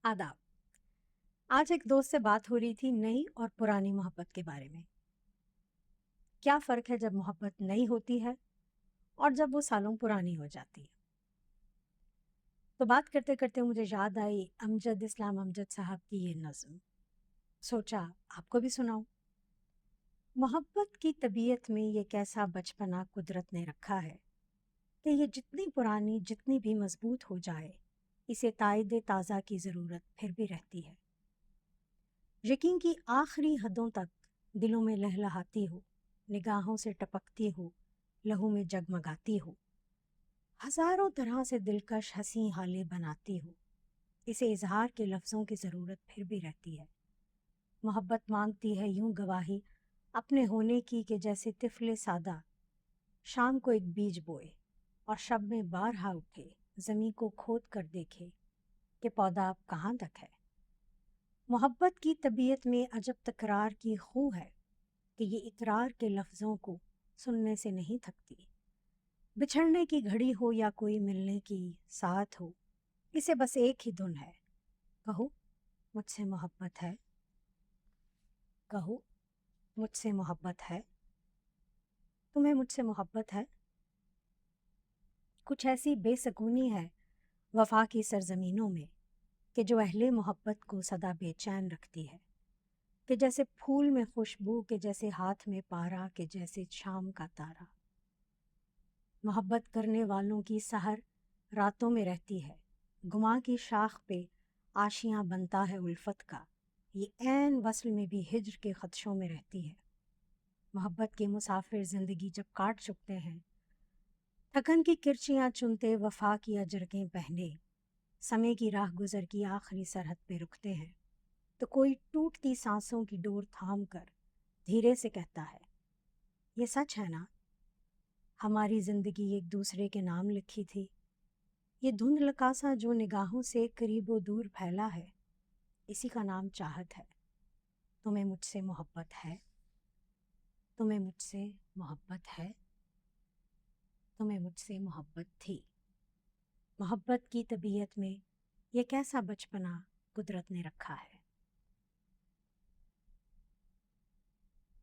आदाब। आज एक दोस्त से बात हो रही थी नई और पुरानी मोहब्बत के बारे में। क्या फ़र्क है जब मोहब्बत नई होती है और जब वो सालों पुरानी हो जाती है। तो बात करते करते मुझे याद आई अमजद इस्लाम अमजद साहब की ये नज़्म। सोचा आपको भी सुनाऊं। मोहब्बत की तबीयत में ये कैसा बचपना कुदरत ने रखा है कि ये जितनी पुरानी जितनी भी मजबूत हो जाए, इसे तायदे ताज़ा की ज़रूरत फिर भी रहती है। यकीन की आखिरी हदों तक दिलों में लहलहाती हो, निगाहों से टपकती हो, लहू में जगमगाती हो, हजारों तरह से दिलकश हंसी हाले बनाती हो। इसे इजहार के लफ्ज़ों की ज़रूरत फिर भी रहती है। मोहब्बत मांगती है यूं गवाही अपने होने की कि जैसे तिफले सादा शाम को एक बीज बोए और शब में बारहा उठे, ज़मीं को खोद कर देखे कि पौधा अब कहाँ तक है। मोहब्बत की तबीयत में अजब तकरार की खू है कि ये इकरार के लफ्ज़ों को सुनने से नहीं थकती। बिछड़ने की घड़ी हो या कोई मिलने की साथ हो, इसे बस एक ही धुन है, कहो मुझसे मोहब्बत है, कहो मुझसे मोहब्बत है, तुम्हें मुझसे मोहब्बत है। कुछ ऐसी बेसकूनी है वफा की सरजमीनों में कि जो अहले मोहब्बत को सदा बेचैन रखती है, कि जैसे फूल में खुशबू, के जैसे हाथ में पारा, के जैसे शाम का तारा। मोहब्बत करने वालों की सहर रातों में रहती है, गुमा की शाख पे आशियां बनता है उल्फत का, ये ऐन वस्ल में भी हिज्र के खदशों में रहती है। मोहब्बत के मुसाफिर ज़िंदगी जब काट चुकते हैं, थकन की किरचियाँ चुनते वफा की अजरकें पहने, समय की राह गुजर की आखिरी सरहद पे रुकते हैं, तो कोई टूटती सांसों की डोर थाम कर धीरे से कहता है, ये सच है ना, हमारी ज़िंदगी एक दूसरे के नाम लिखी थी। ये धुंधलका सा जो निगाहों से करीबो दूर फैला है, इसी का नाम चाहत है। तुम्हें मुझसे मोहब्बत है, तुम्हें मुझसे मोहब्बत है, तुम्हें मुझसे मोहब्बत थी। मोहब्बत की तबीयत में ये कैसा बचपना कुदरत ने रखा है।